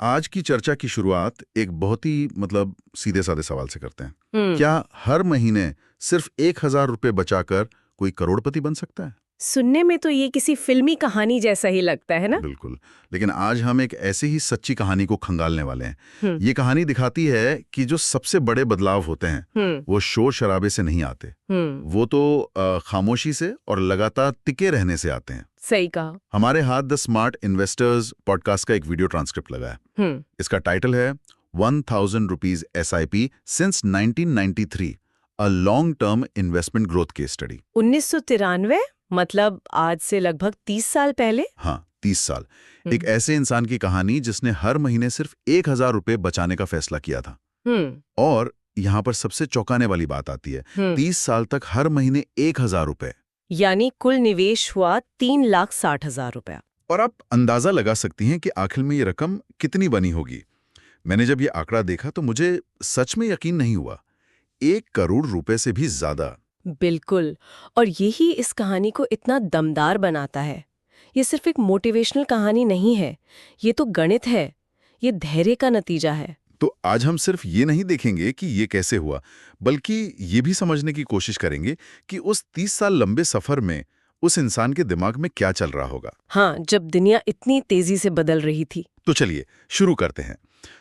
आज की चर्चा की शुरुआत एक बहुत ही सीधे साधे सवाल से करते हैं। हम्म। क्या हर महीने सिर्फ 1,000 रुपए बचाकर कोई करोड़पति बन सकता है? सुनने में तो ये किसी फिल्मी कहानी जैसा ही लगता है ना। बिल्कुल। लेकिन आज हम एक ऐसे ही सच्ची कहानी को खंगालने वाले हैं। हम्म। ये कहानी दिखाती है कि जो सबसे बड़े बदलाव होते हैं वो शोर शराबे से नहीं आते। वो तो खामोशी से और लगातार टिके रहने से आते हैं। सही कहा। हमारे हाथ द स्मार्ट इन्वेस्टर्स पॉडकास्ट का एक वीडियो ट्रांसक्रिप्ट लगा है। इसका टाइटल है 1000 rupees SIP since 1993, a long term investment growth case study. 1993 मतलब आज से लगभग 30 साल पहले। हाँ, 30 साल। एक ऐसे इंसान की कहानी जिसने हर महीने सिर्फ 1,000 रुपए बचाने का फैसला किया था। और यहाँ पर सबसे चौंकाने वाली बात आती है, 30 साल तक हर महीने 1,000 रुपए, यानी कुल निवेश हुआ 3,60,000 रुपया। और आप अंदाजा लगा सकती हैं कि आखिर में ये रकम कितनी बनी होगी। मैंने जब ये आंकड़ा देखा तो मुझे सच में यकीन नहीं हुआ। 1 करोड़ रुपए से भी ज्यादा। बिल्कुल, और यही इस कहानी को इतना दमदार बनाता है। ये सिर्फ एक मोटिवेशनल कहानी नहीं है, ये तो गणित है, ये धैर्य का नतीजा है। तो आज हम सिर्फ ये नहीं देखेंगे कि ये कैसे हुआ, बल्कि ये भी समझने की कोशिश करेंगे कि उस 30 साल लंबे सफर में उस इंसान के दिमाग में क्या चल रहा होगा। हाँ, जब दुनिया इतनी तेजी से बदल रही थी। तो चलिए शुरू करते हैं।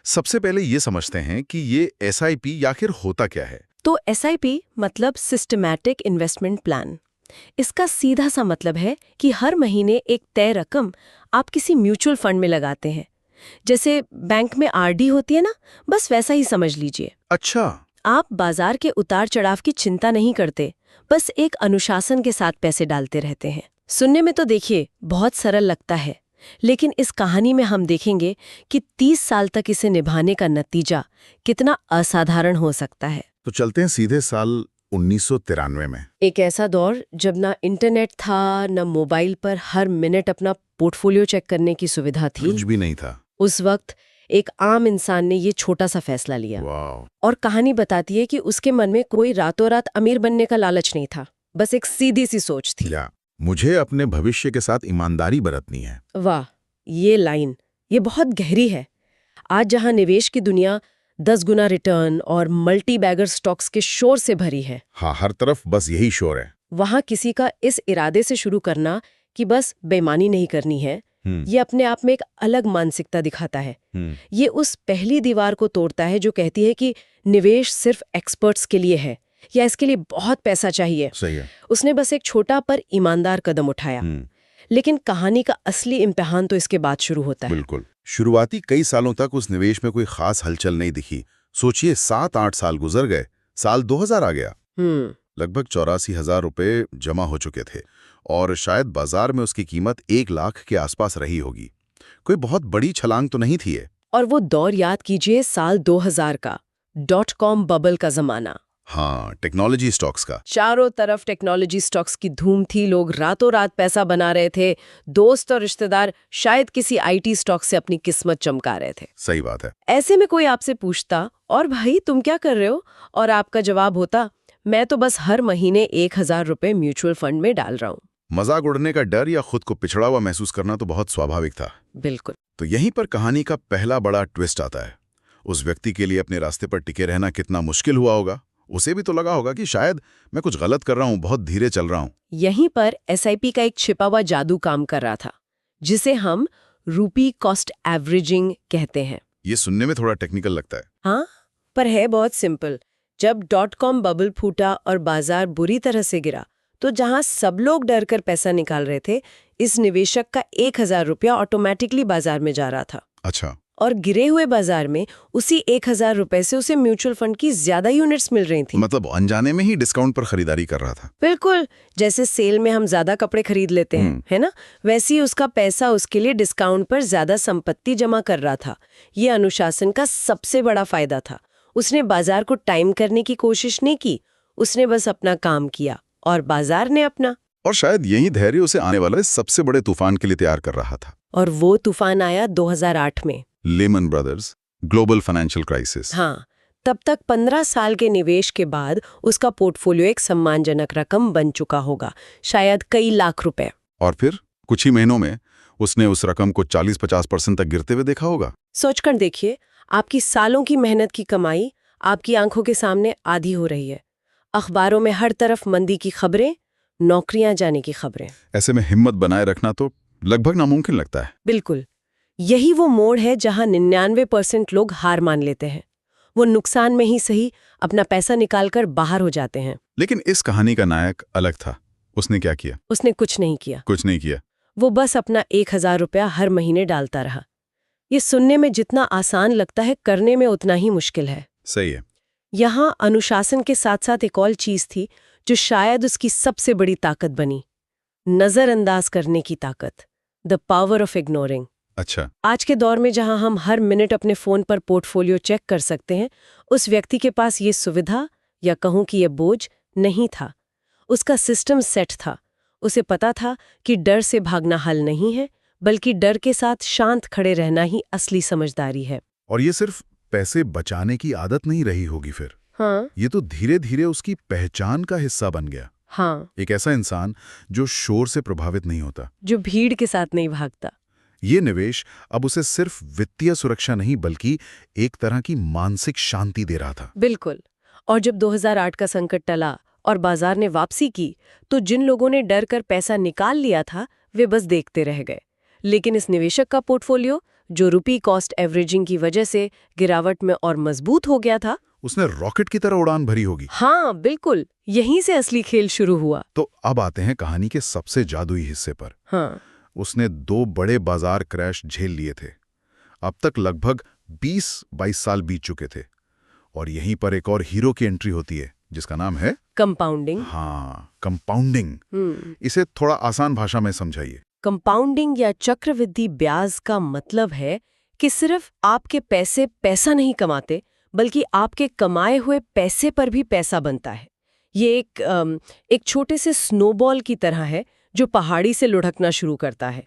सबसे पहले ये समझते हैं कि ये SIP आखिर होता क्या है। तो SIP मतलब सिस्टमैटिक इन्वेस्टमेंट प्लान। इसका सीधा सा मतलब है कि हर महीने एक तय रकम आप किसी म्यूचुअल फंड में लगाते हैं। जैसे बैंक में RD होती है ना, बस वैसा ही समझ लीजिए। अच्छा। आप बाजार के उतार चढ़ाव की चिंता नहीं करते, बस एक अनुशासन के साथ पैसे डालते रहते हैं। सुनने में तो देखिए बहुत सरल लगता है, लेकिन इस कहानी में हम देखेंगे कि 30 साल तक इसे निभाने का नतीजा कितना असाधारण हो सकता है। तो चलते हैं सीधे साल 1993 में। एक ऐसा दौर जब ना इंटरनेट था, न मोबाइल पर हर मिनट अपना पोर्टफोलियो चेक करने की सुविधा थी। कुछ भी नहीं था। उस वक्त एक आम इंसान ने ये छोटा सा फैसला लिया। वाह। और कहानी बताती है कि उसके मन में कोई रातों रात अमीर बनने का लालच नहीं था, बस एक सीधी सी सोच थी। मुझे अपने भविष्य के साथ ईमानदारी बरतनी है। वाह, ये लाइन ये बहुत गहरी है। आज जहां निवेश की दुनिया 10 गुना रिटर्न और मल्टी बैगर स्टॉक्स के शोर से भरी है, हाँ, हर तरफ बस यही शोर है। वहां किसी का इस इरादे से शुरू करना कि बस बेईमानी नहीं करनी है, ये अपने आप में एक अलग मानसिकता दिखाता है। ये उस पहली दीवार को तोड़ता है जो कहती है कि निवेश सिर्फ एक्सपर्ट्स के लिए है या इसके लिए बहुत पैसा चाहिए। सही है। उसने बस एक छोटा पर ईमानदार कदम उठाया। लेकिन कहानी का असली इम्तिहान तो इसके बाद शुरू होता है। बिल्कुल। शुरुआती कई सालों तक उस निवेश में कोई खास हलचल नहीं दिखी। सोचिए 7-8 साल गुजर गए, साल 2000 आ गया। लगभग 84,000 रुपए जमा हो चुके थे और शायद बाजार में उसकी कीमत 1 लाख के आसपास रही होगी। कोई बहुत बड़ी छलांग तो नहीं थी ये। और वो दौर याद कीजिए, साल 2000 का .com बबल का जमाना। हाँ, टेक्नोलॉजी स्टॉक्स का। चारों तरफ टेक्नोलॉजी स्टॉक्स की धूम थी, लोग रातों रात पैसा बना रहे थे। दोस्त और रिश्तेदार शायद किसी IT स्टॉक से अपनी किस्मत चमका रहे थे। सही बात है। ऐसे में कोई आपसे पूछता, और भाई तुम क्या कर रहे हो, और आपका जवाब होता, मैं तो बस हर महीने 1,000 रुपए म्यूचुअल फंड में डाल रहा हूँ। मजाक उड़ने का डर या खुद को पिछड़ा हुआ महसूस करना तो बहुत स्वाभाविक था। बिल्कुल। तो यहीं पर कहानी का पहला बड़ा ट्विस्ट आता है। उस व्यक्ति के लिए अपने रास्ते पर टिके रहना कितना मुश्किल हुआ होगा। उसे भी तो लगा होगा कि शायद मैं कुछ गलत कर रहा हूँ, बहुत धीरे चल रहा हूँ। यहीं पर SIP का एक छिपा हुआ जादू काम कर रहा था, जिसे हम रूपी कॉस्ट एवरेजिंग कहते हैं। ये सुनने में थोड़ा टेक्निकल लगता है। हाँ, पर है बहुत सिंपल। जब .com बबल फूटा और बाजार बुरी तरह से गिरा, तो जहां सब लोग डर कर पैसा निकाल रहे थे, इस निवेशक का 1,000 रुपया ऑटोमेटिकली बाजार में जा रहा था। अच्छा। और गिरे हुए बाजार में उसी 1,000 रुपए से उसे म्यूचुअल फंड की ज्यादा यूनिट्स मिल रही थी। मतलब अनजाने में ही डिस्काउंट पर खरीदारी कर रहा था। बिल्कुल, जैसे सेल में हम ज्यादा कपड़े खरीद लेते हैं, है ना, वैसे ही उसका पैसा उसके लिए डिस्काउंट पर ज्यादा संपत्ति जमा कर रहा था। ये अनुशासन का सबसे बड़ा फायदा था। उसने बाजार को टाइम करने की कोशिश नहीं की, उसने बस अपना काम किया और बाजार ने अपना। और शायद यही धैर्य उसे आने वाले सबसे बड़े तूफान के लिए तैयार कर रहा था। और वो तूफान आया 2008 में। Lehman Brothers global financial crisis. हाँ, तब तक 15 साल के निवेश के बाद उसका पोर्टफोलियो एक सम्मानजनक रकम बन चुका होगा, शायद कई लाख रुपए। और फिर कुछ ही महीनों में उसने उस रकम को 40-50% तक गिरते हुए देखा होगा। सोचकर देखिए, आपकी सालों की मेहनत की कमाई आपकी आंखों के सामने आधी हो रही है। अखबारों में हर तरफ मंदी की खबरें, नौकरियां जाने की खबरें। ऐसे में हिम्मत बनाए रखना तो लगभग नामुमकिन लगता है। बिल्कुल, यही वो मोड़ है जहां 99% लोग हार मान लेते हैं। वो नुकसान में ही सही अपना पैसा निकालकर बाहर हो जाते हैं। लेकिन इस कहानी का नायक अलग था। उसने क्या किया? उसने कुछ नहीं किया। कुछ नहीं किया। वो बस अपना 1000 रुपया हर महीने डालता रहा। ये सुनने में जितना आसान लगता है, करने में उतना ही मुश्किल है। सही है। यहाँ अनुशासन के साथ साथ एक और चीज थी जो शायद उसकी सबसे बड़ी ताकत बनी, नजरअंदाज करने की ताकत, द पावर ऑफ इग्नोरिंग। अच्छा। आज के दौर में जहां हम हर मिनट अपने फोन पर पोर्टफोलियो चेक कर सकते हैं, उस व्यक्ति के पास ये सुविधा या कहूं कि ये बोझ नहीं था। उसका सिस्टम सेट था। उसे पता था कि डर से भागना हल नहीं है, बल्कि डर के साथ शांत खड़े रहना ही असली समझदारी है। और ये सिर्फ पैसे बचाने की आदत नहीं रही होगी फिर। हाँ, ये तो धीरे धीरे उसकी पहचान का हिस्सा बन गया। हाँ, एक ऐसा इंसान जो शोर से प्रभावित नहीं होता, जो भीड़ के साथ नहीं भागता। ये निवेश अब उसे सिर्फ वित्तीय सुरक्षा नहीं बल्कि एक तरह की मानसिक शांति दे रहा था। बिल्कुल। और जब 2008 का संकट टला और बाजार ने वापसी की, तो जिन लोगों ने डर कर पैसा निकाल लिया था, वे बस देखते रह गए। लेकिन इस निवेशक का पोर्टफोलियो, जो रुपी कॉस्ट एवरेजिंग की वजह से गिरावट में और मजबूत हो गया था, उसने रॉकेट की तरह उड़ान भरी होगी। हाँ बिल्कुल, यहीं से असली खेल शुरू हुआ। तो अब आते हैं कहानी के सबसे जादुई हिस्से पर। हाँ, उसने 2 बड़े बाजार क्रैश झेल लिए थे। अब तक लगभग 20-22 साल बीत चुके थे और यहीं पर एक और हीरो की एंट्री होती है जिसका नाम है कंपाउंडिंग। हाँ, कंपाउंडिंग। इसे थोड़ा आसान भाषा में समझाइए। कंपाउंडिंग या चक्रवृद्धि ब्याज का मतलब है कि सिर्फ आपके पैसे पैसा नहीं कमाते, बल्कि आपके कमाए हुए पैसे पर भी पैसा बनता है। ये एक छोटे से स्नोबॉल की तरह है जो पहाड़ी से लुढ़कना शुरू करता है।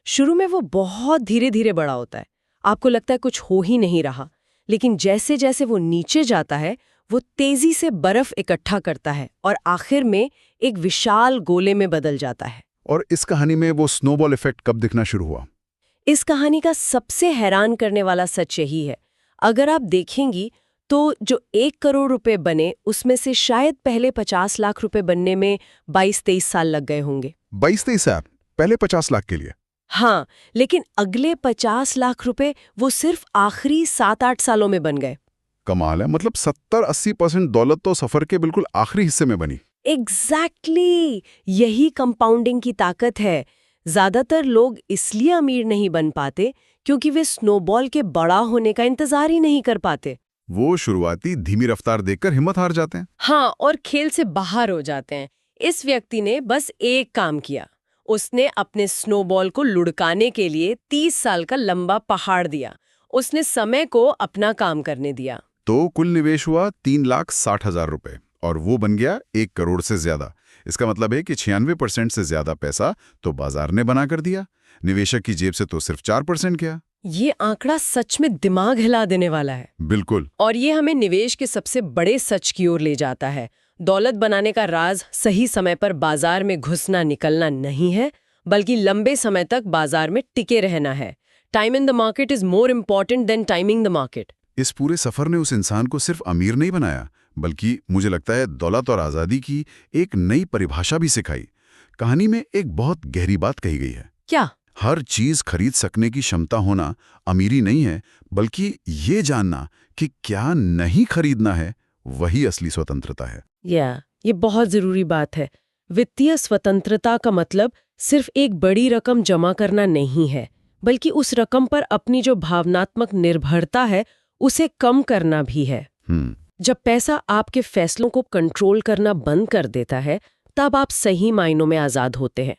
शुरू में वो बहुत धीरे धीरे बड़ा होता है, आपको लगता है कुछ हो ही नहीं रहा, लेकिन जैसे जैसे वो नीचे जाता है, वो तेजी से बर्फ इकट्ठा करता है और आखिर में एक विशाल गोले में बदल जाता है। और इस कहानी में वो स्नोबॉल इफेक्ट कब दिखना शुरू हुआ? इस कहानी का सबसे हैरान करने वाला सच यही है। अगर आप देखेंगी तो जो 1 करोड़ रुपए बने, उसमें से शायद पहले 50 लाख रुपए बनने में 22-23 साल लग गए होंगे। 22-23 साल? पहले 50 लाख के लिए? हाँ, लेकिन अगले 50 लाख रुपए वो सिर्फ आखिरी 7-8 सालों में बन गए। कमाल है। मतलब 70-80% दौलत तो सफर के बिल्कुल आखिरी हिस्से में बनी। एग्जैक्टली, यही कंपाउंडिंग की ताकत है। ज्यादातर लोग इसलिए अमीर नहीं बन पाते क्योंकि वे स्नोबॉल के बड़ा होने का इंतजार ही नहीं कर पाते। वो शुरुआती धीमी रफ्तार देखकर हिम्मत हार जाते हैं। हाँ, और खेल से बाहर हो जाते हैं। इस व्यक्ति ने बस एक काम किया। उसने अपने स्नोबॉल को लुढ़काने के लिए 30 साल का लंबा पहाड़ दिया। उसने समय को अपना काम करने दिया। तो कुल निवेश हुआ 3,60,000 रुपए और वो बन गया 1 करोड़ से ज्यादा। इसका मतलब है कि 96% से ज्यादा पैसा तो बाजार ने बना कर दिया, निवेशक की जेब से तो सिर्फ 4% गया। ये आंकड़ा सच में दिमाग हिला देने वाला है। बिल्कुल। और ये हमें निवेश के सबसे बड़े सच की ओर ले जाता है। दौलत बनाने का राज सही समय पर बाजार में घुसना निकलना नहीं है, बल्कि लंबे समय तक बाजार में टिके रहना है। Time in the market is more important then timing the market. इस पूरे सफर ने उस इंसान को सिर्फ अमीर नहीं बनाया, बल्कि मुझे लगता है दौलत और आजादी की एक नई परिभाषा भी सिखाई। कहानी में एक बहुत गहरी बात कही गई है। क्या? हर चीज खरीद सकने की क्षमता होना अमीरी नहीं है, बल्कि ये जानना कि क्या नहीं खरीदना है वही असली स्वतंत्रता है। ये बहुत जरूरी बात है। वित्तीय स्वतंत्रता का मतलब सिर्फ एक बड़ी रकम जमा करना नहीं है, बल्कि उस रकम पर अपनी जो भावनात्मक निर्भरता है उसे कम करना भी है। जब पैसा आपके फैसलों को कंट्रोल करना बंद कर देता है, तब आप सही मायनों में आजाद होते हैं।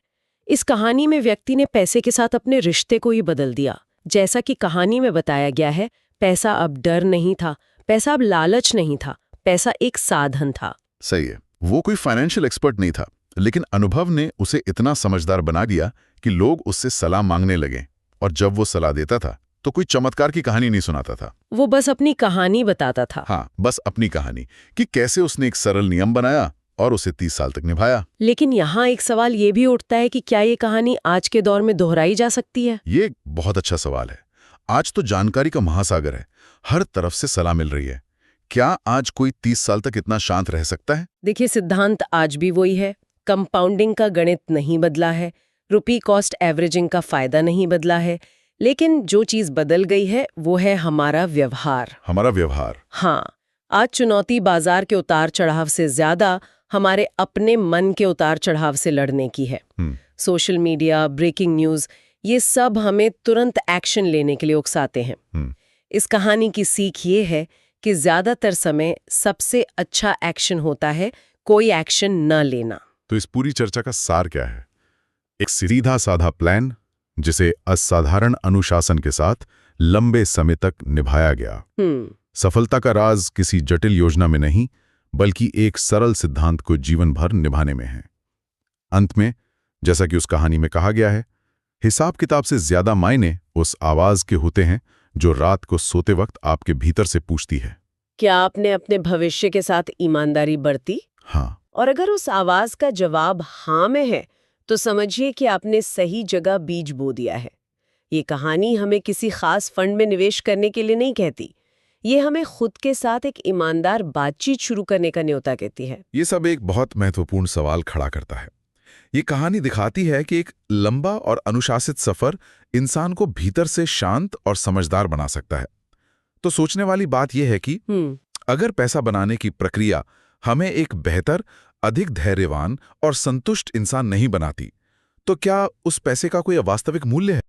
इस कहानी में व्यक्ति ने पैसे के साथ अपने रिश्ते को ही बदल दिया। जैसा कि कहानी में बताया गया है, पैसा अब डर नहीं था, पैसा अब लालच नहीं था, पैसा एक साधन था। सही है। वो कोई फाइनेंशियल एक्सपर्ट नहीं था, लेकिन अनुभव ने उसे इतना समझदार बना दिया कि लोग उससे सलाह मांगने लगे। और जब वो सलाह देता था तो कोई चमत्कार की कहानी नहीं सुनाता था, वो बस अपनी कहानी बताता था। हाँ, बस अपनी कहानी कि कैसे उसने एक सरल नियम बनाया और उसे 30 साल तक निभाया। लेकिन यहाँ एक सवाल ये भी उठता है कि क्या ये कहानी आज के दौर में दोहराई जा सकती है? ये एक बहुत अच्छा सवाल है। आज तो जानकारी का महासागर है, हर तरफ से सलाह मिल रही है। क्या आज कोई 30 साल तक इतना शांत रह सकता है? देखिए, सिद्धांत आज भी वही है। कंपाउंडिंग का गणित नहीं बदला है, रुपी कॉस्ट एवरेजिंग का फायदा नहीं बदला है, लेकिन जो चीज बदल गई है वो है हमारा व्यवहार। हमारा व्यवहार। हाँ, आज चुनौती बाजार के उतार चढ़ाव से ज्यादा हमारे अपने मन के उतार चढ़ाव से लड़ने की है। सोशल मीडिया, ब्रेकिंग न्यूज, ये सब हमें तुरंत एक्शन लेने के लिए उकसाते हैं। इस कहानी की सीख ये है कि ज्यादातर समय सबसे अच्छा एक्शन होता है कोई एक्शन न लेना। तो इस पूरी चर्चा का सार क्या है? एक सीधा साधा प्लान जिसे असाधारण अनुशासन के साथ लंबे समय तक निभाया गया। सफलता का राज किसी जटिल योजना में नहीं, बल्कि एक सरल सिद्धांत को जीवन भर निभाने में है। अंत में, जैसा कि उस कहानी में कहा गया है, हिसाब किताब से ज्यादा मायने उस आवाज के होते हैं जो रात को सोते वक्त आपके भीतर से पूछती है, क्या आपने अपने भविष्य के साथ ईमानदारी बरती? हाँ। और अगर उस आवाज का जवाब हाँ में है, तो समझिए कि आपने सही जगह बीज बो दिया है। ये कहानी हमें किसी खास फंड में निवेश करने के लिए नहीं कहती, ये हमें खुद के साथ एक ईमानदार बातचीत शुरू करने का न्योता कहती है। ये सब एक बहुत महत्वपूर्ण सवाल खड़ा करता है। ये कहानी दिखाती है कि एक लंबा और अनुशासित सफर इंसान को भीतर से शांत और समझदार बना सकता है। तो सोचने वाली बात यह है कि अगर पैसा बनाने की प्रक्रिया हमें एक बेहतर, अधिक धैर्यवान और संतुष्ट इंसान नहीं बनाती, तो क्या उस पैसे का कोई वास्तविक मूल्य है?